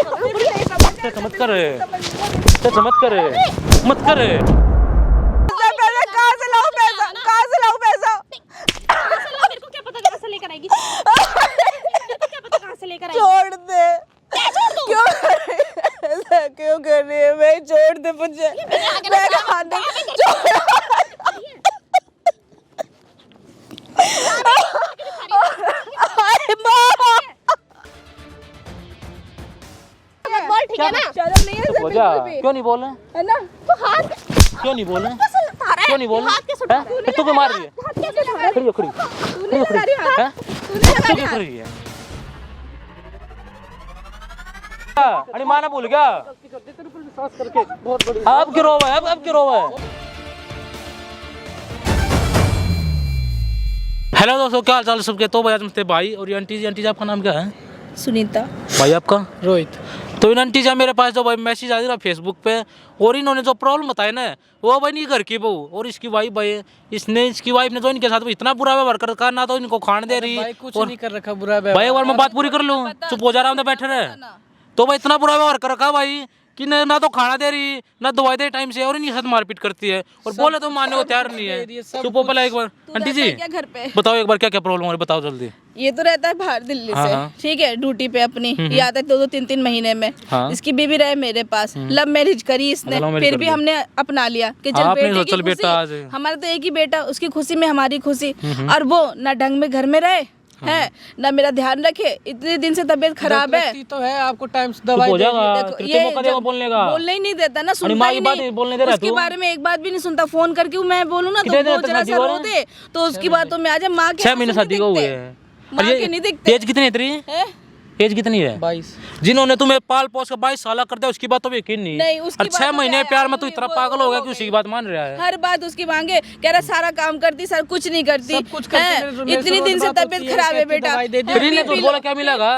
मत कर, मत कर, मत कर। कहाँ से लाऊं पैसा, कहाँ से लाऊं पैसा? मेरे को क्या पता कहाँ से लेकर आएगी, क्या पता कहाँ से लेकर आएगी। छोड़ दे। क्यों ऐसा क्यों कर रही है? मैं छोड़ दे मुझे, मैं खाने बोल ठीक है ना। शर्म नहीं है हो जा, क्यों नहीं बोल रहे? है ना? तो हाथ क्यों नहीं बोल रहे? उठा क्यों नहीं बोल हाथ कैसे उठा रहे? फिर तू क्यों मार रही है? हाथ कैसे उठा रहा है? खड़ी हो, खड़ी हो, तूने लगा रही हाथ, हैं? तूने लगा तू रही क्यों हाथ। कर रही है? अरे माना भूल गया। अब क्यों रोवा है? अब क्यों रोवा है? हेलो दोस्तों, क्या हाल चाल सबके? तो भाई आज मस्ते भाई और ये आंटी जी आपका नाम क्या है? सुनीता। भाई आपका? रोहित। तो इन आंटी जी मेरे पास जो भाई मैसेज आ रही ना फेसबुक पे, और इन्होंने जो प्रॉब्लम बताया ना, वो भाई नहीं घर की बहू और इसकी वाइफ भाई, इसकी वाइफ ने जो इनके साथ इतना बुरा व्यवहार कर ना, तो इनको खाने दे रही भाई कुछ और नहीं कर रखा बुरा भाई एक बार मैं बात पूरी कर लूँ, चुप हो जा रहा हूँ, बैठे रहे। तो भाई इतना बुरा व्यवहार कर रखा भाई कि ना तो खाना दे रही, ना दवाई दे टाइम से, और इनके साथ मारपीट करती है और बोले तो मानने को तैयार नहीं है। चुप हो पहले एक बार। आंटी जी क्या घर पे? बताओ एक बार क्या क्या प्रॉब्लम हो रही है, बताओ जल्दी। ये तो रहता है बाहर दिल्ली हाँ, से, हाँ। ठीक है, ड्यूटी पे अपनी। ये आता है 2-2 3-3 महीने में। हाँ। इसकी बीवी रहे मेरे पास, लव मैरिज करी इसने, लव मैरिज फिर कर भी ली। हमने अपना लिया कि चल हाँ, आपने बेटे सोचा की चल बेटा आज। खुशी, हमारा तो एक ही बेटा, उसकी खुशी में हमारी खुशी। और वो ना ढंग में घर में रहे है, ना मेरा ध्यान रखे। इतने दिन से तबीयत खराब है। लगती तो है आपको टाइम से चुप दवाई हो दे जाएगा, देखो, फिर ये तो मौका देगा जब बोलने का। बोलने ही नहीं देता ना, सुनता माँ ही की बात नहीं। बोलने दे रहा उसके तू। बारे में एक बात भी नहीं सुनता। फोन करके मैं बोलूँ ना तो कितने दिन वो तक जरा शादी सा हुआ रो है? दे तो उसकी बातों में आ जाए। माँ के 6 महीने शादी को हुए दिखते। हैं। माँ के नहीं दिखते। एज कितनी है तेरी? हैं? एज कितनी है? 22। जिन्होंने तुम्हें पाल पोस के 22 साल कर दिया, उसकी बात तो यकीन नहीं। नहीं, उसकी और बात 6 तो महीने क्या प्यार है, में तू इतना वो- पागल वो हो गया हो कि उसी गई। की बात मान रहा है। हर बात उसकी मांगे, कह रहा सारा काम करती, सर कुछ नहीं करती। सब कुछ करती, हैं? मेरे से इतनी दिन से बात होती तबीयत है, खराब है कहती बेटा। दवाई दे दी। फिर इन्हें झूठ बोला क्या मिलेगा?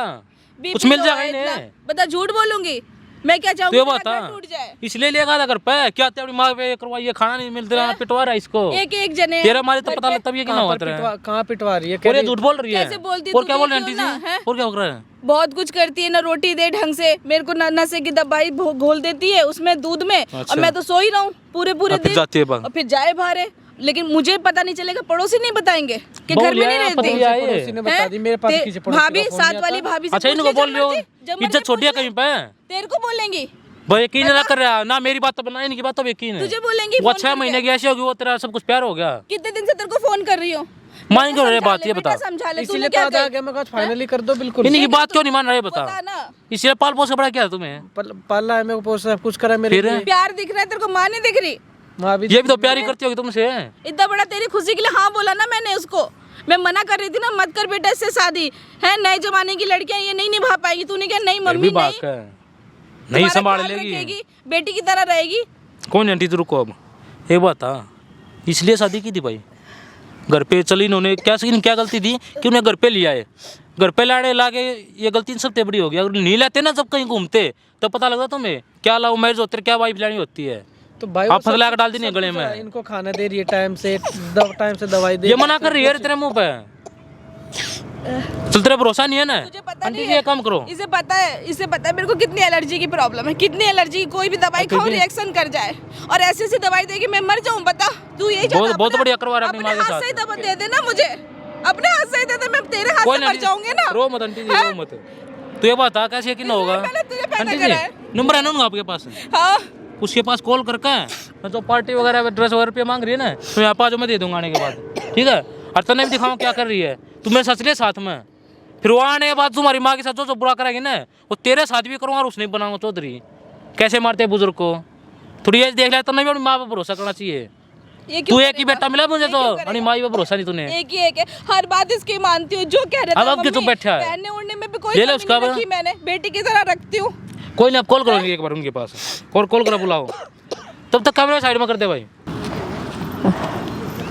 कुछ मिल जाएगा इन्हें। बता, झूठ बोलूंगी मैं? क्या तो चाहूंगी ये मेरा बता, घर टूट जाए? इसलिए लेगा था घर पे क्या? अपनी माँ पे करवाइए, खाना नहीं मिलता रहा, पिटवा रहा है इसको। एक जने तेरा मारे तो पता लगता भी है कि ना कहाँ होता पर है। कहाँ पिटवा रही है? और ये झूठ बोल रही है। कैसे बोलती और तू क्या बोल रही है देखी आंटी हो ना, जी? हैं? और क्या बोल रहा है? बहुत कुछ करती है ना, रोटी दे ढंग से, मेरे को नशे की दवाई घोल देती है उसमें दूध में। अच्छा। और मैं तो सो ही रहा हूँ पूरे और फिर दिन। जाती है बाहर। और फिर जाए बाहर है, लेकिन मुझे पता नहीं चलेगा, पड़ोसी नहीं बताएंगे कि बोल घर में लिया, नहीं पता रहती। लिया ये। पड़ोसी ने बता दी, मेरे पास ते- किसी पड़ोसी का भाभी, फोन साथ नहीं वाली आता। भाभी से अच्छा पूछ इनको ले, बोल जब रही हो, मर्जी- जब मर्जी इज्जत छोटी है पूछ ले। कहीं पे? तेरे को बोलेंगी, भाई यकीन ना कर रहा ना, मेरी बात तो बना, इनकी बात तो यकीन है। तुझे बोलेंगी वो फोन 6 करके। महीने की ऐसी होगी, वो तेरा सब कुछ प्यार हो गया। कितने दिन से तेरे को फोन कर रही हूँ? मान क्यों रहे समझा बात, ले ये बेटा, बता। समझा ले। इसीलिए तूने तो क्या आज आ किया? गया, मैं कहा फाइनली कर दो बिल्कुल। इनकी बात क्यों नहीं मान रहे बता? बता ना। इसलिए पाल पोस के बड़ा क्या है तुम्हें? पाला है मेरे को, सब कुछ करा मेरे फिर? लिए। प्यार दिख रहा है तेरे को, माँ नहीं दिख रही? माँ भी ये भी तो प्यार ही करती होगी तुमसे। इतना बड़ा तेरी खुशी के लिए हाँ बोला ना मैंने उसको। मैं मना कर रही थी ना, मत कर बेटा इससे शादी, है नए जमाने की लड़कियां ये नहीं निभा पाएगी। तूने क्या नहीं फिर मम्मी भी नहीं, बात है, नहीं तुम्हारा संभाल ख्याल लेगी। रखेगी, बेटी की तरह रहेगी। कौन आंटी तू रुको, अब एक बात था, इसलिए शादी की थी भाई? घर पे चली इन्होंने क्या गलती थी कि उन्हें घर पे लिया है? घर पे लाके ये गलती इन सबसे बड़ी हो गई। अगर नहीं लाते ना जब कहीं घूमते तब पता लगता तुम्हें क्या लव मैरिज होती है, क्या वाइफ लानी होती है। तो भाई आप फसला कर डाल दी गले में। इनको खाना दे रही है टाइम से, टाइम से दवाई दे ये मना कर रही है तेरे मुंह पे। चल तेरा भरोसा नहीं है ना? तुझे पता आंटी नहीं जी है? ये काम करो। इसे पता है मेरे को कितनी एलर्जी की प्रॉब्लम है, कितनी एलर्जी। कोई भी दवाई खाओ रिएक्शन कर जाए, और ऐसी ऐसी दवाई देगी मैं मर जाऊं। बता तू यही चाहता? बहुत बढ़िया करवा रहा है अपनी अपने माँ के हाथ से ही साथ। दवा दे देना मुझे, अपने हाथ से ही दे दे, मैं तेरे हाथ कोई से ना मर जाऊंगी ना। रो मत आंटी जी, रो मत। तो ये बता कैसे यकीन होगा? मैंने तुझे पैदा आंटी करा है। जी नंबर है ना आपके पास? हाँ, उसके पास कॉल करके मैं जो पार्टी वगैरह ड्रेस वगैरह पे मांग रही है ना, तो यहाँ पास मैं दे दूंगा आने के बाद, ठीक है? और तने भी दिखाऊँ क्या कर रही है तू मेरे साथ ले साथ में। फिर वो आने के बाद तुम्हारी माँ के साथ जो बुरा करेगी ना, वो तेरे साथ भी करूँगा और उसने बनाऊंगा। चौधरी कैसे मारते हैं बुजुर्ग को, थोड़ी एज देख लिया तो नहीं, अपनी माँ पे भरोसा करना चाहिए। तू एक ही बेटा मिला मुझे, तो अपनी माँ पे भरोसा नहीं तूने। एक ही एक है, हर बात इसकी मानती हूँ, जो कह रहे अब क्यों चुप बैठा है? पहनने उड़ने में भी कोई ले ले कमी उसका नहीं अब। रखी मैंने, बेटी की तरह रखती हूँ। कोई नहीं, आप कॉल करो एक बार उनके पास, और कॉल करा बुलाओ, तब तक कैमरा साइड में कर दे भाई।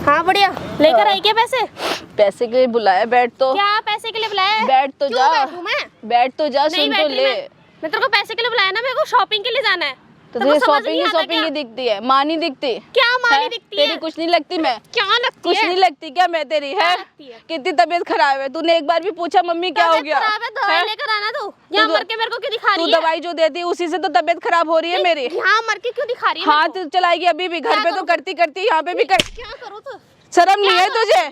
हाँ बढ़िया, लेकर आई क्या पैसे? पैसे के लिए बुलाया, बैठ तो क्या पैसे के लिए बुलाया है? बैठ तो क्यों जा, बैठूं मैं? बैठ तो जा, नहीं सुन बैठ तो रही ले। मैं तेरे को पैसे के लिए बुलाया ना, मेरे को शॉपिंग के लिए जाना है। तुझे समझ शॉपिंग नहीं ही आता शॉपिंग क्या? ही दिखती है, माँ नहीं दिखती। क्या माँ नहीं है? दिखती है? तेरी कुछ नहीं लगती मैं? क्या लगती कुछ है? नहीं लगती क्या मैं तेरी? है लगती है? कितनी तबीयत खराब है? तूने एक बार भी पूछा मम्मी क्या हो गया? खराब है, दवाई है? लेकर आना तू। यहाँ मर के मेरे को क्यों दिखा तू रही है? दवाई जो देती है उसी से तो तबीयत खराब हो रही है मेरी। यहाँ मर के क्यों दिखा रही है? हाथ चलाएगी अभी भी, घर क्या पे तो करूं? करती करती यहाँ पे भी कर। क्या करूँ तू? शर्म नहीं है तुझे?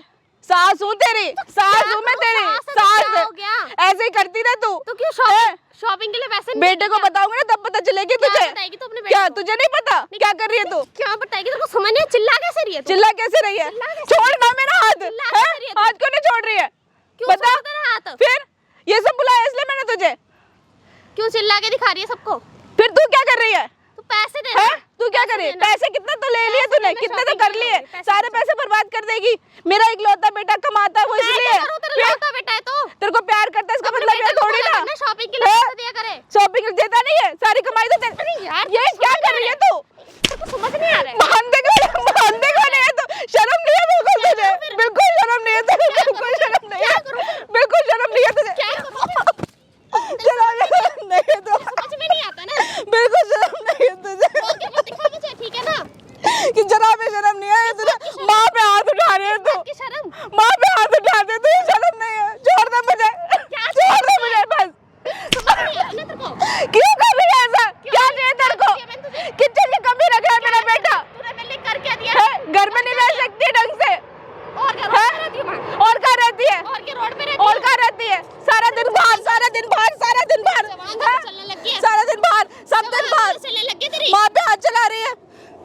सास हूँ तेरी, सास हूँ मैं तेरी, सास है तो सास क्या हो गया? ऐसे ही करती रह तू। तो क्यों है? शॉपिंग के लिए पैसे नहीं बेटे को बताऊंगी ना तब पता चलेगी क्या तुझे। बताएगी तू अपने बेटे क्या को? तुझे नहीं पता क्या कर रही है तू? क्या बताएगी? तेरे को समझ नहीं, चिल्ला कैसे रही है तू? चिल्ला कैसे रही है? चिल्ला कैसे छोड़ ना मेरा हाथ। चिल्ला है? कैसे रही है तू? हाथ क्यों नहीं छोड़ रही है? क्यों बता छोड़ तेरा हाथ? फिर ये सब बुलाया इसलिए मैंने तुझे। क्यों चिल्ला के दिखा रही है सबको? फिर तू क्या कर रही है? तू पैसे दे है? ना। तू क्या कर रही है? पैसे कितने तो ले लिए तूने, मैं कितने तो shopping कर के लिए, लिए पैसे सारे पैसे बर्बाद कर देगी। मेरा इकलौता बेटा कमाता है वो मैं इसलिए। क्या करूं? तेरा फिर लौटा बेटा है तो। तेरे को प्यार करता है इसका अपने मतलब ये बेटे को थोड़ी बोला ना करना, शॉपिंग के लिए है? पैसे दिया करे। शॉपिंग देता नहीं है, सारी कमाई तो अरे यार, ये तू क्या समझ कर रही है नहीं तू? तेरे को समझ नहीं आ रहा है। मानते को नहीं है तू? शर्म नहीं है बिल्कुल तुझे? बिल्कुल शर्म नहीं है तुझे? बिल्कुल शर्म नहीं है, बिल्कुल शर्म नहीं है तुझे? क्या करूं? शर्म नहीं है तो समझ में नहीं आता ना। बिल्कुल शर्म नहीं है तुझे बोल के मत दिखा मुझे, ठीक है ना? कि जरा भी शर्म नहीं है तुझे? माँ पे हाथ उठा रही है तू, की शर्म। माँ पे हाथ उठा दे तू, शर्म नहीं है? छोड़ दे मुझे, छोड़ दे मुझे बस। समझ नहीं आता ना तेरे को? क्यों कर रही है ऐसा? क्या चाहिए तेरे को? क्या मैंने तुझे? किस चीज की कमी रखा है मेरा बेटा? तूने मेरे लिए कर क्या दिया? है? घर में नहीं रह सकती ढंग से? और क्या रोड पे रहती है माँ? और कहाँ रहती है? और क्या रोड पे रहती और है? कहाँ रहती है? सारा दिन बाहर, सारा दिन बाहर, सारा दिन बाहर, जवान हैं? चलने लगी है। सारा दिन बाहर, सब दिन बाहर, चलने लगी है तेरी। माँ पे हाथ चला रही है।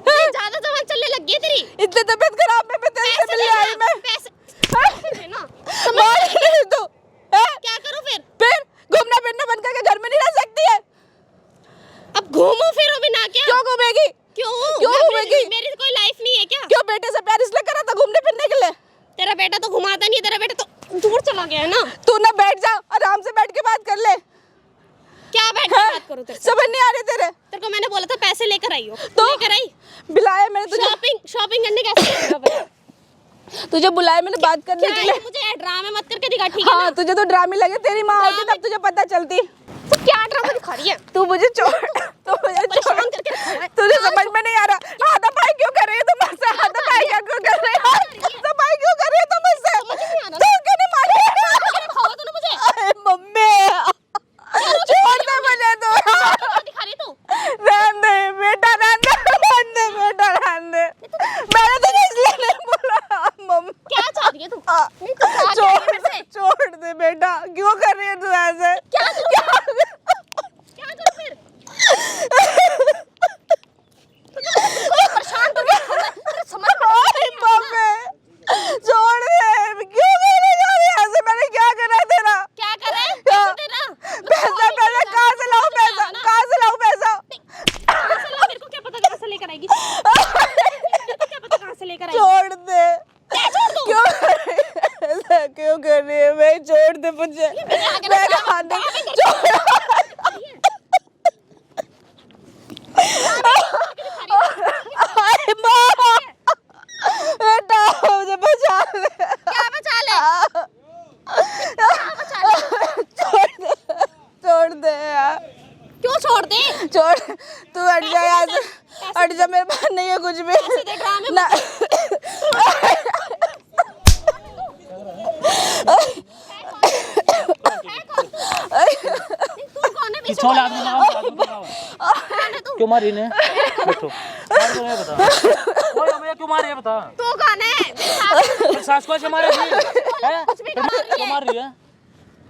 हैं? ज्यादा जवान चलने लगी है तेरी। इतनी तबीयत खराब में तेरे से मिलने आई मैं। पैसे हैं? दे ना। मार नहीं तू, हैं? क्या करूं फिर? फिर घूमना फिरना बंद करके घर में नहीं रह सकती है? अब घूमो फिरो भी ना क्या? क्यों घूमेगी? क्यों? क्यों मैं घूमेगी? मेरी कोई लाइफ नहीं है क्या? क्यों बेटे से प्यार इसलिए करा था घूमने फिरने के लिए? तेरा बेटा तो घुमाता नहीं है, तेरा बेटा तो दूर चला गया है ना। तू ना बैठ जा, आराम से बैठ के बात कर ले। क्या बैठ के हैं? बात करूं तेरे से? समझ नहीं आ रही तेरे? तेरे को मैंने बोला था पैसे लेकर आई हो, तो? लेकर आई। बुलाया मैंने तुझे, शॉपिंग करने कैसे गई बता? तुझे बुलाया मैंने बात करने क्या के है लिए। ये? मुझे ड्रामे मत करके दिखा, ठीक है हाँ ना? तुझे तो ड्रामे लगे, तेरी माँ होती तब तुझे पता चलती। तू क्या ड्रामा दिखा रही है? तू मुझे छोड़, तू मुझे छोड़, परेशान करके रखा है। तुझे समझ में नहीं आ रहा। हाथापाई क्यों कर रही है तुम मुझसे? हाथापाई क्यों कर रही है? हाथापाई क्यों कर रही है तुम मुझसे? समझ नहीं आ रहा। तू क्यों नहीं मार रही है? रखा हुआ तूने मुझे। अरे मम्मी छोड़ दे मुझे तू। क्या दिखा रही है तू? रहने दे बेटा, रहने दे, रहने दे बेटा, रहने दे। मैंने तुझे इसलिए नहीं बोला मम्मी। क्या चाह रही है तू? नहीं तू क्या चाह रही है मेरे से? छोड़ दे बेटा, क्यों कर रही है तू ऐसे? क्या करूं? क्या करूं फिर? परेशान तो नहीं हो, तेरे समझ में अरे मम्मी छोड़ दे, क्यों करने जा रही है ऐसे? मैंने क्या करा तेरा? क्या कर रहा है? क्या? पैसे दे ना। पैसा पैसा कहाँ से लाऊं? पैसा कहाँ से लाऊं? पैसा कहाँ से ला? मेरे को क्या पता कहाँ से लेकर आएगी? मेरे को क्या पता कहाँ से लेकर आएगी? छोड़ दे। क्या छोड़ दूं? क्यों कर रही है ऐसा? क्यों कर रही है? मैं छोड़ दे मुझे, आगे मैं ना हाथ दे, छोड़। अरे माँ बेटा मुझे बचा ले। क्या बचा ले? छोड़ दे यार, क्यों छोड़ दे? छोड़। तू हट जा यहाँ से, हट जा, मेरे पास नहीं है कुछ भी दे ड्रामे ना। तू कौन है? किस वाला आदमी लगाओ? क्यों मारी ने? बैठो, मार क्यों नहीं बता? ओए हमें क्यों मारी है बता? तू कौन है? मेरे साथ फिर सास को ऐसे मारेगी? हैं? कुछ भी कर रही क्यों है। मार रही है?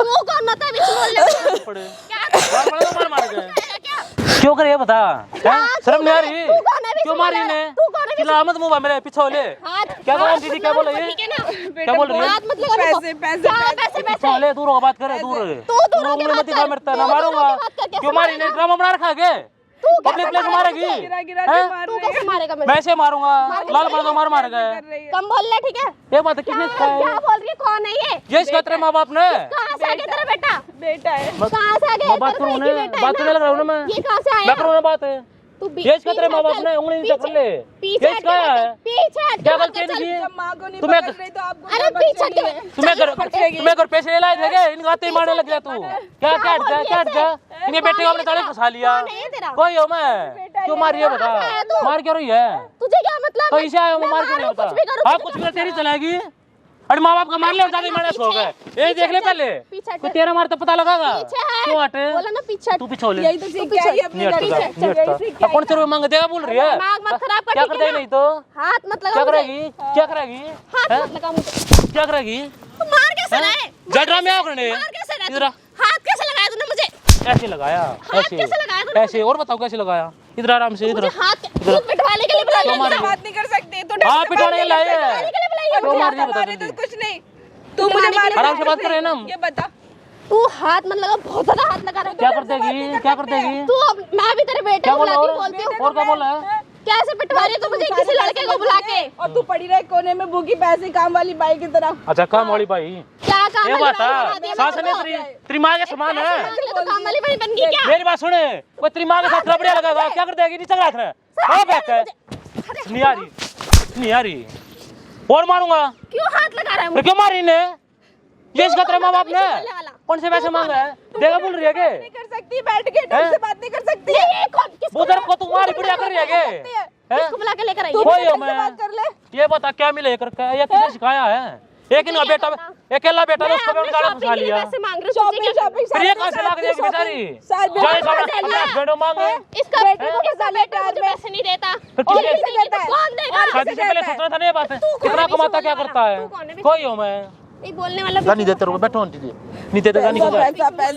तू कौन होता है बीच में बोलने? पड़े क्या मार पड़े तो मार गए। क्या? क्यों करे ये बता? हैं? शर्म नहीं आ रही? तू कौन है? बीच क्यों में मारी बोल रहा ने? है? तू कौन है? चिल्ला मत मुंह मेरे पीछे ले। हाथ क्या बोल हाथ दीदी, मत क्या बोल लगा रही है? ठीक है ना? क्या बोल रही है? हाथ मत लगा मेरे को। पैसे, पैसे, क्या पैसे। पैसे पैसे? पीछे ले, दूर हो बात करे, दूर तू दूर होके उंगली मत बात दिखा कर। मेरे ना तू दूर मारूंगा। होके बात कर, कैसे क्यों मारी ने? ड्रामा बना रखा है क्या? तू कैसे पब्लिक प्लेस मारेगी? गिरा गिरा के हैं? मार तू रही है। कैसे मारेगा मेरे मैं ऐसे मारूंगा, लाल बड़ा मार मार गए। कर रही है। कम बोल ले, ठीक है? ये बात किसने क्या सिखाया? बोल रही है? कौन है ये? ये सिखाते तेरे माँ बाप ने? कहाँ से आ गया तेरा बेटा? बेटा है। कहाँ से आ गया? मैं बात तेरा करूँ एक ही ना, बेटा है बात करने लग रहा हूँ ना मैं। ये कहाँ से आया? मैं करूँ ना बात है। तू ये सिखाते तेरे माँ बाप ने, उंगली नीचे कर ले। पीछे ये सिखाया है? पीछे हट क्या के गलती मत चल। है? जब माँ को नहीं तुम्हें- पकड़ रही तो आपको अरे क्या पीछे बचेगी? हट के। तुम्हें घर पैसे ले लाए थे क्या? इनका हाथ ही मारने लग गया तू। क्या क्या हट जा, क्या हट जा? इन्हें बेटे को अपने ताले फंसा लिया। कौन है ये तेरा? कोई हो मैं? बेटा क्यों मार रही है बता, मार क्यों रही है? तुझे क्या मतलब? कहीं से आया मैं मार क्यों नहीं बता? हाँ कुछ भी तेरी चलाएगी। अरे माँ बाप का मार ले ज्यादा मारना शौक है, ये देख ले पहले कोई तेरा मार तो पता लगागा। क्यों हटे? बोला ना पीछे। तू पीछे ले, यही तो सीख के आई अपने नहीं घर से। हटता। कौन से रुपए मांगे देगा बोल रही है? दिमाग मत खराब कर, क्या ठीक कर है देगी ना? नहीं तो हाथ मत लगा क्या मुझे। करेगी? क्या करेगी? हाथ मत लगा मुझे। क्या करेगी? तू मार कैसे रहा है? जडरा में आओ करने मार कैसे रहा है? इधर आ। हाथ कैसे लगाया तूने मुझे? ऐसे लगाया, ऐसे कैसे लगाया तूने ऐसे। और बताओ कैसे लगाया? इधर आराम से, इधर मुझे हाथ तू पिटवाने के लिए बुलाया क्यों मार है? रही है? बात नहीं कर सकते तो हाँ पिटवाने के लिए लाए हैं। पिटवाने के लिए बुलाई है क्यों मुझे। मार रही है बता हमारे तो जल्दी। कुछ नहीं, तू मुझे मार आराम से बात कर रहे हैं ना हम। ये बता तू हाथ मत लगा, बहुत ज्यादा हाथ लगा रहा है। क्या कर देगी? क्या कर देगी? तू अब मैं भी तेरे बेटे क्या को बोला? बुलाती हूँ, बोलती हूँ। और क्या बोला है? कैसे पिटवा रही है तू मुझे किसी लड़के को बुला के? और तू पड़ी रहे कोने में भूखी पैसे काम वाली बाई की तरह। अच्छा काम वाली भाई क्या काम ये है? बात लड़ाई है, बना दिया सास मेरे ने को। तेरी माँ के समान है। तो काम वाली बनी बन गई क्या? मेरी बात सुने, कोई तेरी माँ के साथ लबड़िया लगाएगा क्या कर देगी? नीचे रख रहे हाँ बैठ है, नहीं आ रही, नहीं आ रही। और मारूंगा। क्यों हाथ लगा रहा है फिर मुझे? क्यों मारी ने? ये इसका तेरे माँ बाप ने बोलने वाला। कौन से पैसे मांग रहा है? देगा बोल रही है के? नहीं कर सकती, बैठ के ढंग से बात नहीं कर सकती। ये कौन किसको उधर को तुम्हारी बढ़िया कर रही है के? किसको बुला के लेकर आई तू है? कोई भी हो ढंग से मैं। बात कर ले। ये बता क्या मिले करके? ये किसने सिखाया है? एक इनका बेटा, अकेला बेटा मैं उसको अपने भी गाड़ा शॉपिंग फंसा के लिए लिया। पैसे मांग रही हूँ, तुझे क्या? फिर ये कहाँ से लाग देगी बेचारी? साल जाए बेटो मांगे इसका बेटे को कैसा बेटा मुझे पैसे नहीं देता? फिर और किसी किसी देता है? कौन देगा? शादी से पहले सोचना था ना ये बात है। कितना अभी कमाता सोचने क्या वाला? करता है? तू कौन है? कोई हो मैं ये बोलने वाला नहीं देते रुपए, बैठो आंटी जी, नहीं देते जा, निकल जा,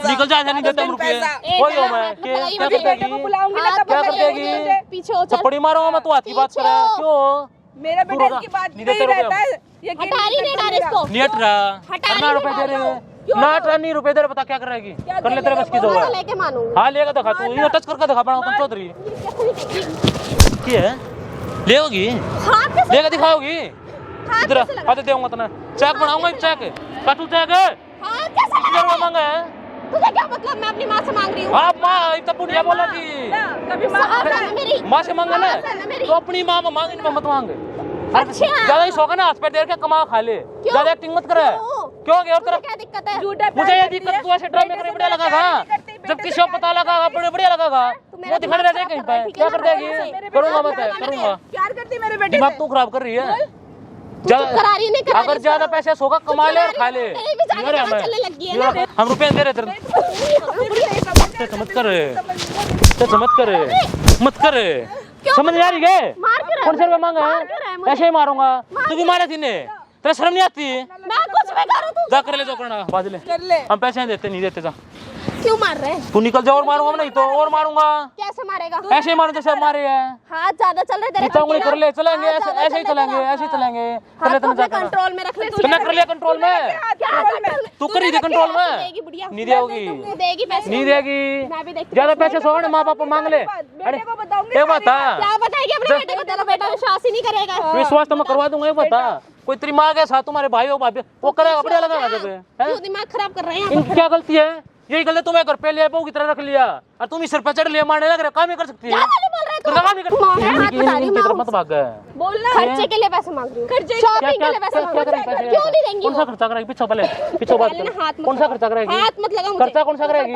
निकल जा, नहीं देते हम रुपये। कोई हो मैं क्या कर देगी? बुलाऊंगी ना तब क्या कर बताइए देगी? मुझे। पीछे हो चल। थप्पड़ी मारूंगा मैं, तू हाथ की बात कर रहा है क्यों? मेरा बेटा इसकी बात नहीं नहीं देते रहता है। रुपये, यकीन हटा रही नहीं डाल इसको। नहीं हट रहा, हटा करना रुपए दे रहे हैं ना, अठारह नहीं रुपए दे रहे, बता क्या करेगी? कर ले तेरे बस की दो मैं है। लेके मानूंगा। हाँ लेगा दिखा तू, ये टच करके दिखा पड़ा तुम चौधरी क्या है? लेगी हाथ कैसे लेगा दिखाओगी? हाथ इधर कैसे लगा? आते देऊंगा तना चेक बनाऊंगा, चेक काटू चेक हाथ कैसे लगा? रुपये मांगा है। तुझे क्या मतलब? मैं अपनी माँ से मांग रही हूँ। आप माँ इतना पुण्य बोला थी, कभी सास है ना मेरी। माँ से मांगा ना सास है ना मेरी। तो अपनी माँ में मांग, इनमें मत मांग। अच्छा। ज्यादा ही शौक है ना, हाथ पैर देर के कमा खा ले, ज्यादा एक्टिंग मत करे। क्यों? क्यों और तुझे तरफ क्या दिक्कत है? झूठा मुझे ये दिक्कत तू ऐसे ड्रामे करने बढ़िया लगा था, जब किसी को पता लगा बड़े बढ़िया लगा मेरा वो दिखाने रहते कहीं पे, क्या कर देगी? करूंगा मैं, करूंगा। प्यार करती मेरे बेटे दिमाग से। तू खराब कर रही है। तू चुप करा रही नहीं करा अगर ज्यादा पैसे होगा कमा ले और खा ले। तेरी भी नहीं रहा मैं, चलने लगी है ना। हम रुपए दे रहे तेरे, मत कर, मत कर, मत कर, समझ नहीं आ रही है? मार क्यों रहा है? कौन से रुपए मांगा मार क्यों रहा है है? मुझे? ऐसे ही मारूंगा, तू भी मारा थी ने, तेरा शर्म नहीं आती? मैं कुछ भी करूँ तू जा कर ले, जो करना बाज ले, कर ले। हम पैसे नहीं देते, नहीं देते जा, क्यों मार रहे हैं? तू निकल जा और मारूंगा नहीं तो और मारूंगा, कैसे मारेगा? ऐसे ही मारू जैसे मारे हैं। हाथ ज्यादा चल रहे तेरे जितना उंगली कर ले, चलेंगे हाथ ऐसे, ज्यादा ऐसे ही चल रहे चलेंगे, तेरा। ऐसे ही चलेंगे, कर हाथ ले को तुम जा अपने कंट्रोल में रख ले। तूने कर लिया कंट्रोल में, क्या कंट्रोल में? तू कर रही थी कंट्रोल में, देगी बुढ़िया। नहीं देगी, तू देगी पैसे? नहीं देगी, मैं भी देखती ज्यादा पैसे सोगा ना माँ बाप मांग ले। अरे बेटे को बताऊंगी ये बता, क्या बताएगी अपने बेटे को? तेरा बेटा विश्वास ही नहीं करेगा। विश्वास तो मैं करवा दूंगा, ये बता कोई तेरी माँ के साथ तुम्हारे भाई हो भाभी वो करेगा बढ़िया लगा जब है? क्यों दिमाग खराब कर रहे हैं? इनकी क्या गलती है? यही गलती तुम्हें घर पे लिया बहू की तरह रख लिया और तुम इस सिर पे चढ़ लिया, मारने लग रहे, काम ही कर सकती है, क्या गाली बोल रहा है तू? काम ही कर माँ है, हाथ बता रही इनकी तरफ हूँ। मत भाग गए। बोलना खर्चे के लिए पैसे मांग रही हूँ। क्या शॉपिंग क्या के लिए पैसे क्या मांग क्या रही करेगी? हूँ। क्यों नहीं देंगी कौन सा वो? खर्चा करेगी? पीछे पहले पीछे बात पहले ना कर, हाथ मत कौन सा लगाओ। खर्चा करेगी? हाथ मत लगा मुझे। खर्चा कौन सा करेगी?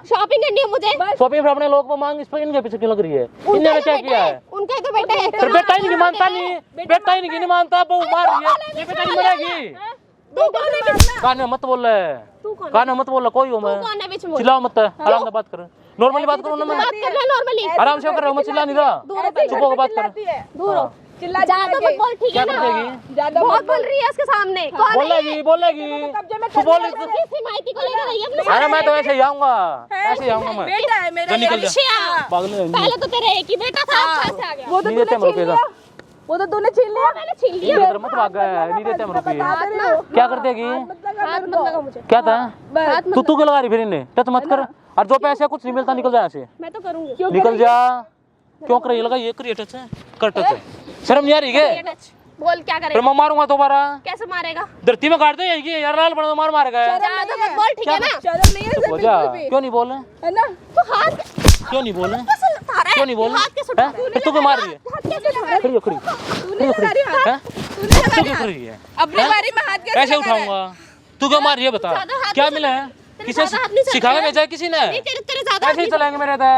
शॉपिंग करनी है मुझे। शॉपिंग फिर अपने लोग को मांग, इस पर इनके पीछे क्यों लग रही है? इन्होंने क्या किया है? उनका ही तो बेटा है। फिर बेटा ही नहीं मानता, नहीं बेटा ही नहीं मानता, बहू मार रही है, ये बेचारी मरेगी। तू कौन है बीच में? कान में मत बोल रहे, तू कौन है? कान में मत बोल रहा, कोई हो मैं, तू कौन है बीच में? चिल्लाओ मत, आराम से बात कर, नॉर्मली बात करो ना, मैं बात कर ले नॉर्मली। आराम से कर रहा हूँ, मैं चिल्ला नहीं रहा, चुप होकर बात कर। दूर हो। चिल्ला ज्यादा मत बोल, ठीक क्या है कर ना? देगी? ज्यादा बहुत बोल रही है इसके सामने। कौन है? बोलेगी बोलेगी, तू बोल रही थी। किसी माइती को लेकर आई अपने अरे मैं तो ऐसे ही आऊंगा, ऐसे ही आऊंगा मैं, बेटा है मेरा। जा निकल जा, अच्छा, पागल पहले तो तेरा एक ही बेटा था, अच्छा से आ गया। वो तो नहीं देते हम रुपये, वो तो तूने छीन लिया। मैंने छीन लिया। इधर मत भाग गए, नहीं देते हम रुपये। बता दे रहे हो। क्या कर देगी? हाथ मत लगा मुझे। क्या था? हाथ मत तू क्यों लगा रही फिर इन्हें? टच मत कर, और जो पैसे कुछ नहीं मिलता निकल जा यहाँ से, मैं तो करूंगी। निकल जा। क्यों कर रही लगा? ये करिए टच है, कर टच है, शर्म नहीं आ रही है? बोल क्या फिर करेगा? मैं मारूंगा दोबारा, कैसे मारेगा? धरती में काट दे ये यार, लाल बड़ा मार मार गया। ज्यादा मत बोल, ठीक है ना? शर्म नहीं है इसे हो जा, बिल्कुल भी। क्यों नहीं बोल? है ना? तू हाथ क्यों नहीं बोल? कैसे उठा रहा है? क्यों नहीं बोल? हाथ कैसे उठा रहा है? फिर तू क्यों मार रही है? हाथ कैसे उठा रहा है? खड़ी हो, खड़ी तूने लगा रही हाथ। हैं? तूने लगा तू रही क्यों कर हाथ। रही है? अपनी बारी में हाथ कैसे ऐसे लगा रहा है? उठाऊंगा, तू क्यों मार रही है? बता ज्यादा हाथ क्या नहीं मिला है? तेरे किसे ज्यादा हाथ नहीं चल सिखा के रहा है। भेजा है किसी ने? नहीं, तेरे ज्यादा ऐसे ही चलेंगे मेरे तो,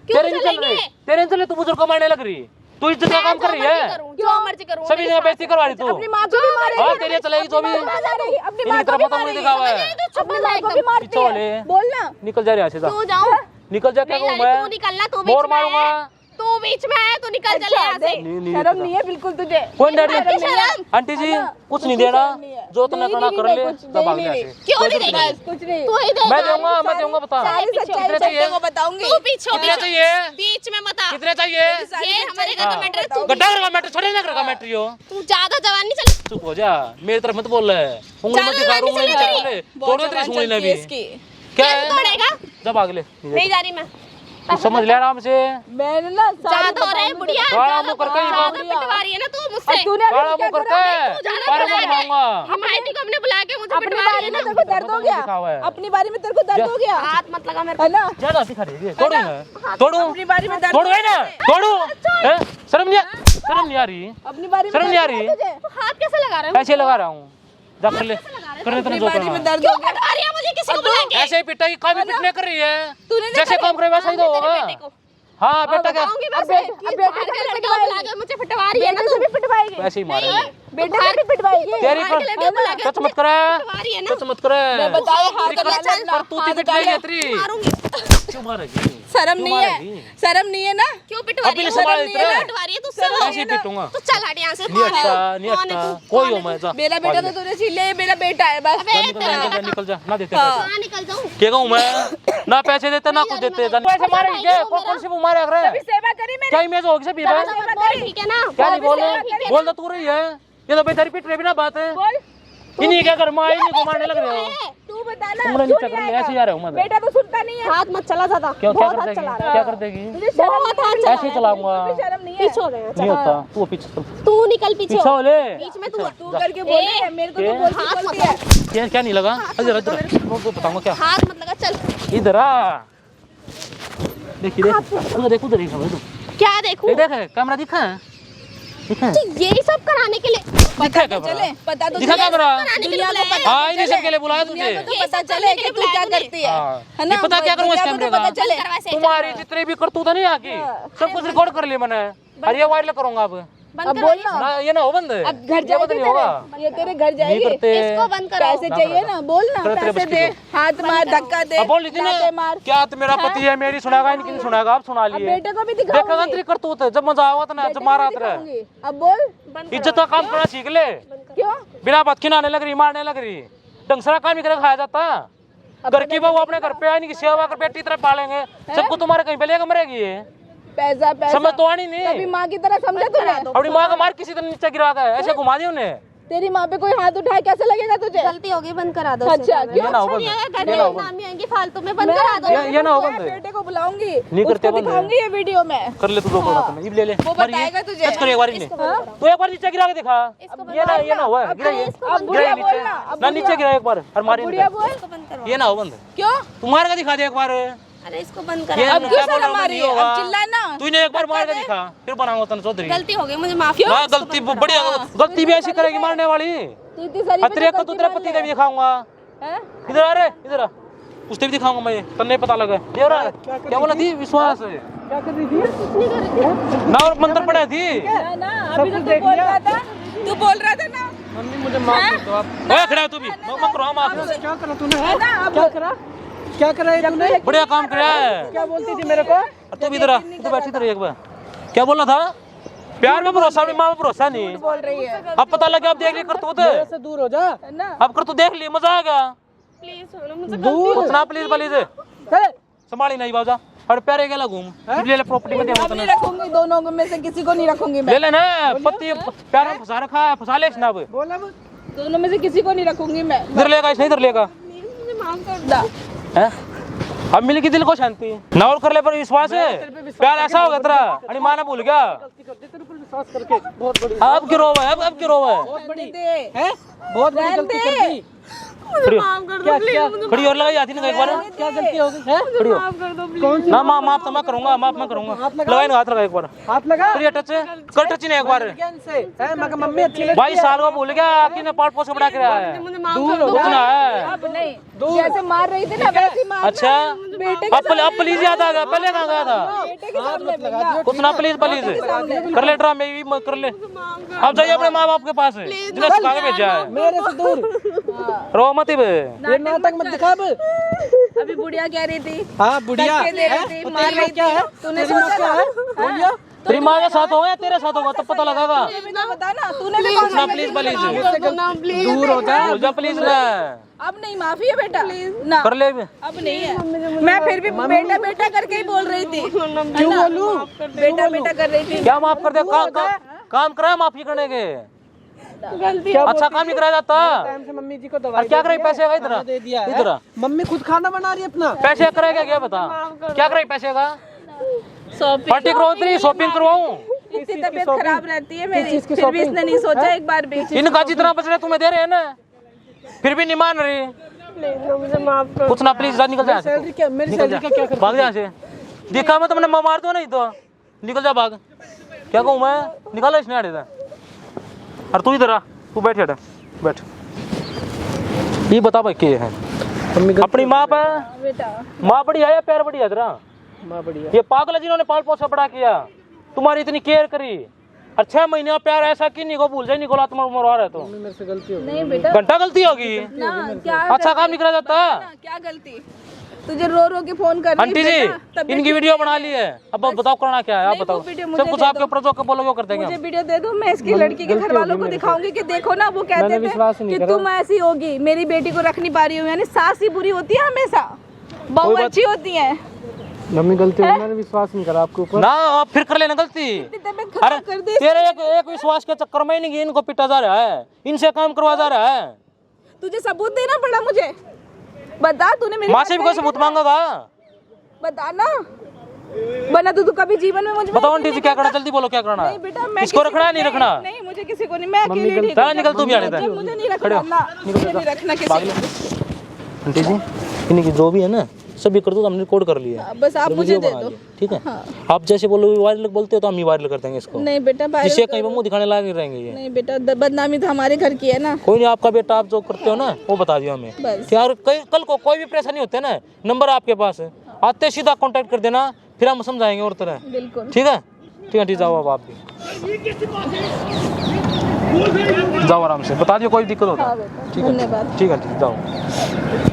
तेरे नहीं चल रही, तेरे नहीं चल रही, तू बुजुर्ग को मारने लग रही, तू इज्जत का काम कर रही है, जो मर्जी करूं सभी जगह बेइज्जती करवा रही तू। अपनी माँ को भी मारेगी, हाँ तेरी चलेगी जो भी, अपनी माँ इनकी को तरफ भी पता मुझे मारेगी, दिखा हुआ है, अपनी माँ को भी मारती पीछे वाले है। बोलना निकल जा रही है यहाँ से, तू जाऊं निकल जा, क्या नहीं कहूँ जा रही, मैं, तू निकलना, तू मोर बीच में मारूंगा, है, तू बीच में है, तू निकल चले यहाँ से। नहीं शर्म नहीं है बिल्कुल तुझे, कौन डैडी, शर्म? आंटी जी कुछ नहीं देना, जो तुमने करना कर ले, तब भाग यहाँ से। क्यों नहीं देगी? कुछ नहीं, तू ही दे, मैं दूंगा बता, सारी सच्चाई कितने चाहिए? को बताऊंगी। तू पीछे हो, कितने चाहिए, बीच में मत आ। कितने चाहिए, ये हमारे घर का मैटर है, तू गड्ढा का मैटर, छोड़े ना का मैटर यो, तू ज्यादा जवान नहीं चल। चुप हो जा, मेरी तरफ मत बोल रहा है, उंगली मत दिखा, उंगली नहीं चल रही, तोड़ो तेरी उंगली ने भी, क्या है, तोड़ेगा? जब आगले नहीं जा रही मैं। तू समझ ले आराम से, मैंने ना ज्यादा हो रहा है बुढ़िया, काला मुंह करके ज्यादा पिटवा रही है ना तू मुझसे। काला मुंह करके पारे को दिखाऊंगा, हिमायती को हमने बुला के मुझे अपनी पिटवा बारी रही है में ना। तेरे को दर्द हो दिखा हुआ गया, है। अपनी बारी में तेरे को दर्द हो गया हाथ मत लगा मेरे है ना, ज्यादा दिखा रही है, तोड़ू मैं, तोड़ू, अपनी बारी में दर्द तोड़ू है ना, तोड़ू, हैं? शर्म नहीं आ रही, अपनी बारी में शर्म नहीं आ रही, को। हाथ कैसे लगा रहे हो? ऐसे लगा रहा हूँ, जा कर ले, कर ले, तेने जो बारी करना में है। दर्द हो क्यों गया। पिटवा रही है मुझे किसी को बुला के? ऐसे ही पिटाई काम ही पिटने कर रही है, तूने नहीं जैसे काम करे वैसा ही तो होगा, बेटे को हाँ बेटा क्या, बताऊंगी वैसे कि बाहर के लड़के को बुला के मुझे पिटवा रही है ना तू। भी पिटवाएगी, वैसे ही मारेंगे, बेटे से भी पिटवाएगी। तेरी बाहर के लड़के को बुला के सच मत करे, पिटवा रही है ना। सच मत करे, बताओ हाथ पर कर तू ती पिट रही है तेरी, मारूंगी। क्यों मारेगी, शर्म नहीं है, मारेगी? शर्म नहीं है ना, क्यों पिटवा रही अभी है? संभाल शर्म नहीं है इतना। ना? पिटवा रही है तू ऐसे ही पिटूंगा, तू चल हट यहाँ से। नहीं अच्छा, नहीं कौन है अच्छा, तू? कोई हो मैं जा, मेरा बेटा तो तूने छीन लिया, ये मेरा बेटा है बस। अबे निकल जा, ना देते हाँ। कहाँ निकल जाऊँ? क्या कहूँ मैं, ना पैसे देते ना कुछ देते, पैसे मारेंगे क्या, कौन सी वो मारे अगर सेवा करी मेरी, क्या इमेज होगी सब ये ठीक है ना? क्या नहीं बोल तो तू रही है, ये तो बेचारी पिट रही भी ना बात है, इन्हीं क्या कर माँ इन्हीं को मारने लग रहे हो, तू बता ना, उंगली नीचे कर ले, ऐसे जा रहा हूँ मैं, बेटा तो सुनता नहीं है, हाथ मत चला ज्यादा। क्या बहुत कर हाथ देगी, चला रहा है। क्या कर देगी, तुझे शर्म बहुत हाथ चला ऐसे ही चलाऊंगा, शर्म नहीं है, पीछे हो गए हैं, नहीं होता, तू पीछे चल, तू निकल पीछे पीछे हो। हो ले, बीच में तू तू करके बोले है मेरे को, तो हाथ बोलती मत है। क्या क्या नहीं लगा, इधर इधर मैं बताऊंगा क्या, हाथ मत लगा चल। इधर आ, देखिए देख उधर देखो क्या देखूं? देख कैमरा दिखा दिखा तो यही सब कराने के लिए दिखा चले, कैमरा, पता तो दिखा चले, कैमरा, दुनिया को पता हाँ इन्हीं सब के लिए बुलाया तुझे, दुनिया को तो पता चले कि तू क्या करती है, हाँ। है ना, ये पता क्या करूँ इस दुनिया को कैमरे तो का, पता चले। तुम्हारी जितनी भी करतूत है नहीं आके सब कुछ रिकॉर्ड कर लिया मैंने, और ये वायरल करूंगा अब अब बोलना, ना, ये ना हो बंद, अब घर ये बंद जाएगी नहीं होगा, तेरे, ये तेरे घर नहीं जाएगी, करते, इसको बंद करो। पैसे चाहिए ना, बोल ना, तेरे पैसे बस की दे, तो। हाथ मार, धक्का दे, अब बोल लेती लाते ना, मार, क्या तो मेरा पति है मेरी सुनाएगा इनकी नहीं सुनाएगा, आप सुना अब लिए, बेटे को भी देखा दिखाऊंगी, तेरी करतूत जब मजा आवा था ना, जब मारा था दिखाऊंगी। अब बोल, इज्जत का काम करना सीख ले, क्यों बिना बात खिलाने लग रही, मारने लग रही, ढंग से काम ही करके खाया जाता, घर की बहू अपने घर पे आने की सेवा कर बेटी तरह पालेंगे, सबको तुम्हारे कहीं पे लेकर मरेगी ये, पैसा पैसा समझ तो आनी कभी नहीं, माँ की तरह समझा तूने, अपनी माँ का मार किसी तरह नीचे गिरा कर ऐसे घुमा दी उन्हें, तेरी माँ पे कोई हाथ उठाए कैसे लगेगा तुझे, गलती होगी, बंद करा दो। अच्छा ये क्यों, ना हो बंद, घर ये में ना हो बंद, नामी आएंगी फालतू में, बंद करा दो। ये ना हो मैं बंद, बेटे को बुलाऊंगी, नहीं करते उसको बंद। दिखाऊंगी ये वीडियो में, कर ले तू दो कोड़ा इब ले ले, वो बताएगा तुझे। टच कर एक बार इन्हें, तू एक बार नीचे गिरा के दिखा, ये ना हुआ गिरा ये, अब गिरा बुढ़िया ये नीचे, बोलना, अब ना नीचे गिरा एक बार और मारी बुढ़िया बोल, ये ना हो बंद, क्यों, तू मार के दिखा दे एक बार, अरे इसको बंद ये करा। अब क्या क्यों बोल रहा शर्म हूँ, आ मैं रही नहीं है, होगा, अब चिल्लाना, तूने एक बार मार के दिखा फिर बनाऊंगा तन चौधरी, गलती हो गई, मुझे माफ हाँ गलती बढ़िया, गलती भी ऐसी करेगी मारने वाली, तू इतनी सारी तेरे को तू तेरा पति का भी दिखाऊंगा, हैं? इधर आ रे इधर आ, उससे भी दिखाऊंगा मैं, तन्ने पता लगा देवरा क्या बोला थी, विश्वास क्या कर रही थी, ना और मंत्र पढ़े थी, ना अभी तो तू बोल रहा था, तू बोल रहा था ना, मम्मी मुझे माफ कर दो आप, ओए खड़ा हो तू भी मत करो माफ, क्या करा तूने, है ना, अब क्या करा ये तूने, बढ़िया काम किया है, क्या बोलती थी मेरे को, और तू भी इधर आ, तू बैठी इधर एक बार, क्या बोलना था, प्यार में भरोसा अपनी माँ में भरोसा नहीं, बोल रही है, अब पता लगा, अब देख ली कर तू मेरे से दूर हो जा, है ना, अब कर तू देख ली मजा आ गया, प्लीज छोड़ो मुझे। दूर, उतना प्लीज प्लीज चल, संभाली नहीं बाबा, और प्यारे गेला घूम ले ले प्रॉपर्टी में दे अब नहीं रखूंगी, दोनों में से किसी को नहीं रखूंगी मैं, ले लेना, पति प्यार में फंसा रखा है, फंसा ले इसने अब, बोला मत, दोनों में से किसी को नहीं रखूंगी मैं, इधर लेगा इसने इधर लेगा, मुझे माफ कर दा, हैं? अब मिल की दिल को शांति ना और कर ले पर विश्वास है, प्यार ऐसा हो गया तेरा, अरे माँ ने भूल गया, तेरे ऊपर विश्वास करके बहुत बड़ी, अब क्यों रोवा है, अब क्यों रोवा है, बहुत बड़ी दे, है, बहुत बड़ी गलती कर दी, खड़ी हो, माफ कर दो क्या प्लीज, क्या मुझे खड़ी और लगाई जाती ना एक बार। क्या गलती हो गई है? खड़ी हो। माफ कर दो प्लीज। कौन सी ना माफ तो मैं करूंगा, माफ मैं करूंगा। लगाई ना, हाथ लगा एक बार। हाथ लगा? खड़ी टच कर, टच नहीं एक बार। क्या इनसे? हैं, मगर मम्मी अच्छी लगती 22 साल का भूल गया, आपकी ने पार्ट पोस्ट बढ़ा के रहा है। मुझे माफ दूर कर हो दो। कुछ ना है। अब नहीं, जैसे मार रही थी ना वैसे मार। अच्छा, बेटे अब प्लीज याद आ गया, पहले कहाँ गया था? बेटे के सामने भैया। कुछ ना, प्लीज प्लीज कर ले ड्रामे भी मत कर ले। अब जाइए अपने माँ बाप के पास, जिन्हें सिखा के भेजा है। मेरे से दूर। रो मत बे। ये नाटक मत दिखा अब। अभी बुढ़िया कह रही थी, हाँ बुढ़िया धक्के दे रही थी, मार रही क्या है? थी। तूने तेरी माँ सोचा क्या ना? है? बोलिया। तेरी माँ के साथ होगा या तेरे साथ होगा तब पता लगेगा। तूने भी तो बता ना, तूने भी कुछ ना, प्लीज प्लीज दूर हो जा। हो जा प्लीज ना। अब नहीं, माफी है बेटा ना, कर ले। अब नहीं है। मैं फिर भी बेटा बेटा करके ही बोल रही थी। क्यों बोलूं? बेटा बेटा कर रही थी। क्या माफ कर दे? काम कराया माफी करने के। गलती अच्छा काम नहीं कराया जाता। टाइम से मम्मी जी को दवाई और क्या करे पैसे का? इधर दे दिया है। इधर मम्मी खुद खाना बना रही है अपना। पैसे करेगा क्या बता? क्या करे पैसे का? शॉपिंग पार्टी करवाऊँ, शॉपिंग करवाऊँ। इतनी तबीयत खराब रहती है मेरी, चीज़ की फिर भी इसने नहीं सोचा एक बार भी। इनका जितना बच रहा तुम्हें दे रहे हैं ना, फिर भी नहीं मान रही। मुझे माफ कर कुछ ना, प्लीज जा, निकल जा। सैलरी क्या? मेरी सैलरी का क्या कर? भाग जा से। देखा मैं तुमने मार दो नहीं तो निकल जा, भाग। क्या कहूँ मैं? निकालो इसने आड़े था। और तू इधर आ, तू बैठ हट, बैठ। ये बता भाई क्या है? मम्मी अपनी माँ पे बेटा माँ बढ़िया है या प्यार बढ़िया तेरा? माँ बढ़िया। ये पागल है जिन्होंने पाल पोसा बड़ा किया, तुम्हारी इतनी केयर करी, और 6 महीने का प्यार ऐसा कि नहीं को भूल जाए, निकोला तुम मरवा रहे तो मेरे से गलती हो गई। नहीं बेटा घंटा गलती होगी। ना, क्या अच्छा काम नहीं करा जाता। क्या गलती? तुझे रो रो के फोन कर रही आंटी बेटा, तब जी इनकी वीडियो बना ली है, अब बताओ करना क्या है? आप नहीं, बताओ। वो वीडियो मुझे सब कुछ दे आपके दो। ऊपर जो के बोलोगे वो कर देंगे मुझे हम। वीडियो दे दो, मैं इसकी लड़की के घर वालों को दिखाऊंगी कि देखो ना, वो कहते विश्वास थे नहीं कि करा। तुम ऐसी होगी, मेरी बेटी को रख नहीं पा रही हो। यानी सास ही बुरी होती है हमेशा, बहू अच्छी होती है। मम्मी गलती हो, मैंने विश्वास नहीं करा आपके ऊपर। ना अब फिर कर लेना गलती। तबीयत अरे खराब कर दी। तेरे एक विश्वास के चक्कर में ही नहीं, इनको पिटा जा रहा है, इनसे काम करवा जा रहा है। तुझे सबूत देना पड़ा मुझे, बता। तूने मेरी माँ से भी कोई सबूत मांगेगा? बता ना, वरना तू कभी जीवन में मुझे बताओ आंटी जी क्या करना, जल्दी बोलो क्या करना नहीं बेटा, मैं इसको रखना है नहीं रखना? नहीं, मुझे किसी को नहीं, मैं अकेली ठीक चला हूँ। निकल, तू भी आने दे। मुझे नहीं रखना ना, मुझे नहीं रखना किसी को। आंटी जी इनकी जो भी है ना सभी कर दो, हमने रिकॉर्ड कर लिया है, बस आप मुझे दे दो। ठीक है? आप जैसे बोलो वायरल बोलते हो तो हम ही वायरल कर देंगे इसको, नहीं बेटा, जिससे कहीं मुंह दिखाने लायक नहीं रहेंगे ये। नहीं बेटा, बदनामी तो हमारे घर की है ना। कोई नहीं, आपका बेटा आप जो करते हो ना वो बता दियो हमें। बस। क्या कल को कोई भी परेशानी होते है ना, नंबर आपके पास है, आते सीधा कांटेक्ट कर देना, फिर हम समझाएंगे और तरह। बिल्कुल ठीक है? ठीक है, ठीक, जाओ अब आप भी जाओ आराम से, बता दियो कोई दिक्कत होता है। हाँ बेटा, धन्यवाद। ठीक है, ठीक, जाओ।